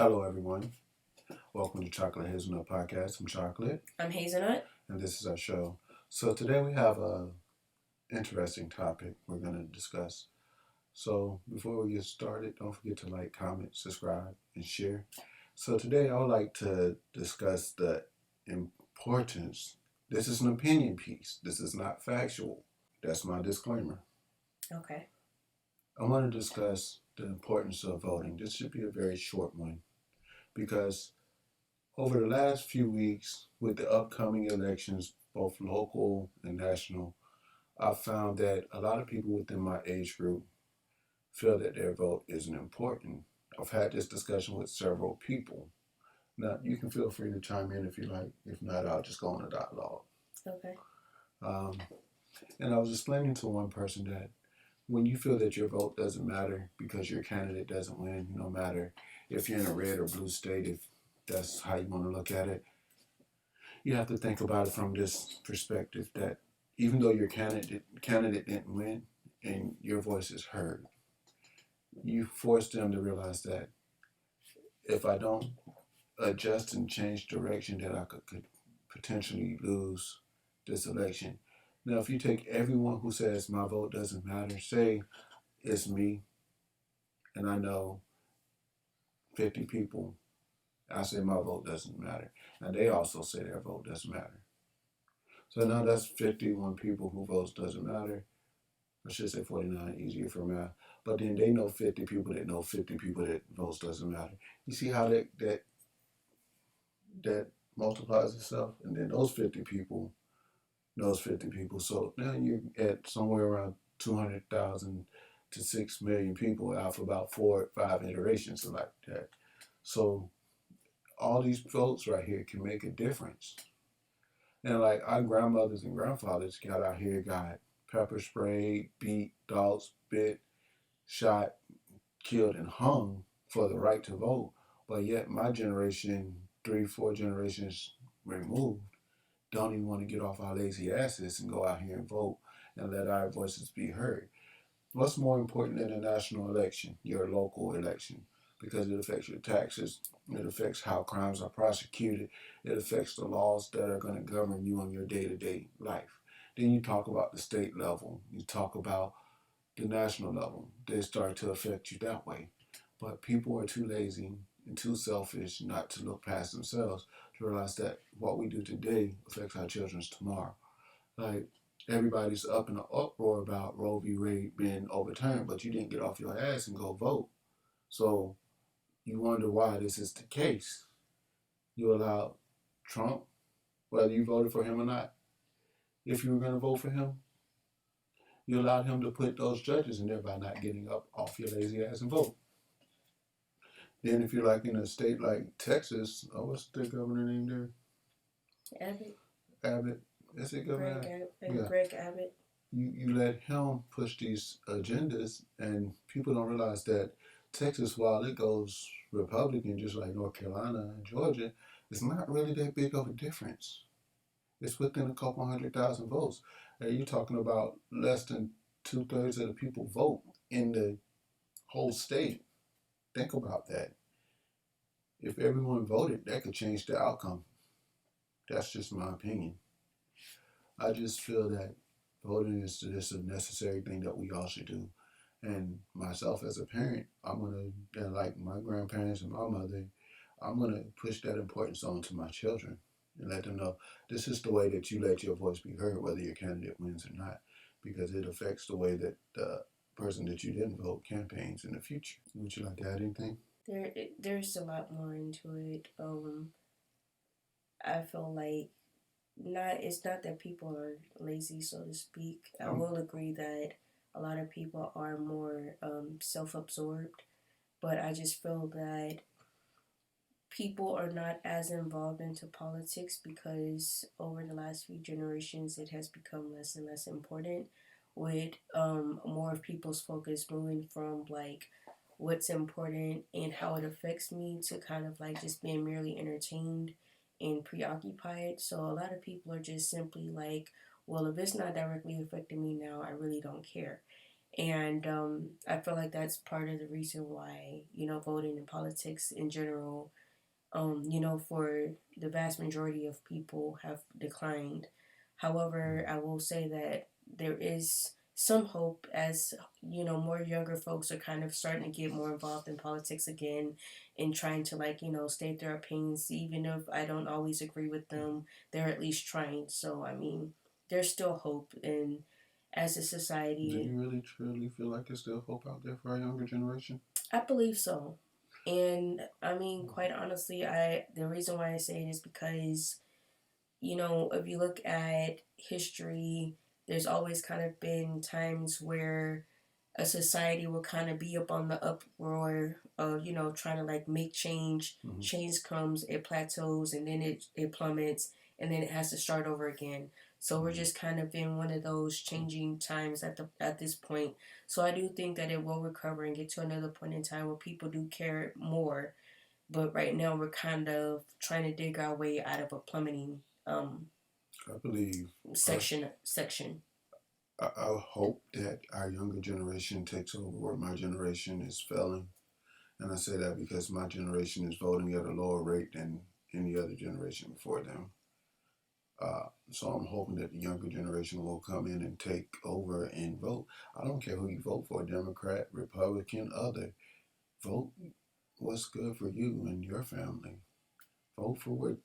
Hello, everyone. Welcome to Chocolate Hazelnut Podcast. I'm Chocolate, I'm Hazelnut. and this is our show. So today we have a interesting topic we're going to discuss. So before we get started, don't forget to like, comment, subscribe, and share. So today I would like to discuss the importance. This is an opinion piece. This is not factual. That's my disclaimer. Okay. I want to discuss the importance of voting. This should be a very short one because over the last few weeks, with the upcoming elections, both local and national, I've found that a lot of people within my age group feel that their vote isn't important. I've had this discussion with several people. Now, you can feel free to chime in if you like. If not, I'll just go on a dialogue. Okay. Um, and I was explaining to one person that when you feel that your vote doesn't matter because your candidate doesn't win, no matter if you're in a red or blue state, if that's how you want to look at it, you have to think about it from this perspective that even though your candidate didn't win and your voice is heard, you force them to realize that if I don't adjust and change direction, that I could potentially lose this election. Now, if you take everyone who says my vote doesn't matter, say it's me, and I know 50 people, I say my vote doesn't matter. And they also say their vote doesn't matter. So now that's 51 people who votes doesn't matter. I should say 49, easier for math. But then they know 50 people that know 50 people that votes doesn't matter. You see how that multiplies itself? And then those 50 people knows 50 people. So now you're at somewhere around 200,000 to 6 million people out for about 4 or 5 iterations like that. So all these votes right here can make a difference. And like our grandmothers and grandfathers got out here, got pepper sprayed, beat, dogs bit, shot, killed, and hung for the right to vote. But yet my generation, 3, 4 generations removed, don't even want to get off our lazy asses and go out here and vote and let our voices be heard. What's more important than a national election? Your local election. Because it affects your taxes, it affects how crimes are prosecuted, it affects the laws that are going to govern you on your day-to-day life. Then you talk about the state level, you talk about the national level. They start to affect you that way. But people are too lazy and too selfish not to look past themselves to realize that what we do today affects our children's tomorrow. Like, everybody's up in an uproar about Roe v. Wade being overturned, but you didn't get off your ass and go vote. So you wonder why this is the case. You allowed Trump, whether you voted for him or not, if you were going to vote for him, you allowed him to put those judges in there by not getting up off your lazy ass and vote. Then if you're like in a state like Texas, what's the governor name there? Abbott. Abbott. Is it governor? Greg Abbott. You let him push these agendas, and people don't realize that Texas, while it goes Republican, just like North Carolina and Georgia, it's not really that big of a difference. It's within a couple 100,000 votes. And you're talking about less than 2/3 of the people vote in the whole state. Think about that. If everyone voted, that could change the outcome. That's just my opinion. I just feel that voting is just a necessary thing that we all should do. And myself as a parent, I'm gonna, and like my grandparents and my mother, I'm gonna push that importance on to my children and let them know this is the way that you let your voice be heard, whether your candidate wins or not, because it affects the way that the person that you didn't vote campaigns in the future. Would you like to add anything? There's a lot more into it. I feel like it's not that people are lazy, so to speak. I will agree that a lot of people are more self-absorbed, but I just feel that people are not as involved into politics because over the last few generations it has become less and less important, with more of people's focus moving from like what's important and how it affects me to kind of like just being merely entertained and preoccupied. So a lot of people are just simply like, well, if it's not directly affecting me now, I really don't care. And I feel like that's part of the reason why, voting in politics in general, for the vast majority of people have declined. However, I will say that there is some hope as, more younger folks are kind of starting to get more involved in politics again and trying to, like, state their opinions. Even if I don't always agree with them, they're at least trying. So, I mean, there's still hope. And as a Do society, you really truly feel like there's still hope out there for our younger generation? I believe so. And I mean, quite honestly, the reason why I say it is because, if you look at history, there's always kind of been times where a society will kind of be up on the uproar of, trying to like make change. Mm-hmm. Change comes, it plateaus, and then it plummets, and then it has to start over again. So we're just kind of in one of those changing times at this point. So I do think that it will recover and get to another point in time where people do care more. But right now we're kind of trying to dig our way out of a plummeting I believe section. I hope that our younger generation takes over where my generation is failing. And I say that because my generation is voting at a lower rate than any other generation before them. So I'm hoping that the younger generation will come in and take over and vote. I don't care who you vote for, Democrat, Republican, other. Vote what's good for you and your family. Vote for what,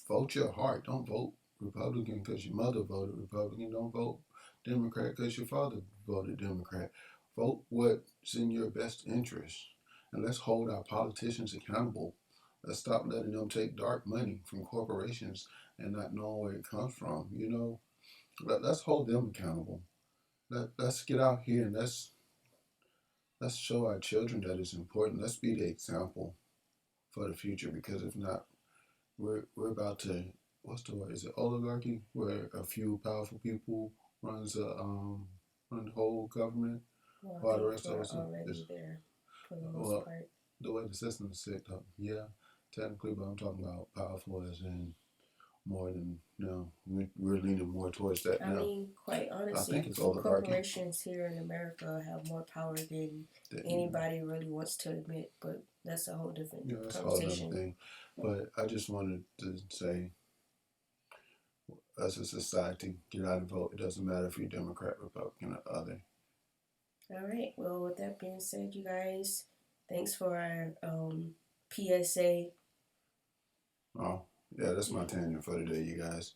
vote your heart. Don't vote Republican because your mother voted Republican. Don't vote Democrat because your father voted Democrat. Vote what's in your best interest. And let's hold our politicians accountable. Let's stop letting them take dark money from corporations and not know where it comes from. Let's hold them accountable. Let's get out here and let's show our children that it's important. Let's be the example for the future because if not, we're about to, what's the word? Is it oligarchy, where a few powerful people run the whole government, Well, I while the think rest of we're us already is there for the most well, part. the way the system is set up. Yeah, technically, but I'm talking about powerful as in more than we're leaning more towards that I now. mean, quite I think honestly, it's oligarchy. corporations here in America have more power than That, anybody really wants to admit, but that's a whole different that's a whole other conversation. thing. But I just wanted to say, as a society, get out and vote. It doesn't matter if you're Democrat, Republican, or other. All right. Well, with that being said, you guys, thanks for our PSA. Oh, yeah, that's my tangent for today, you guys.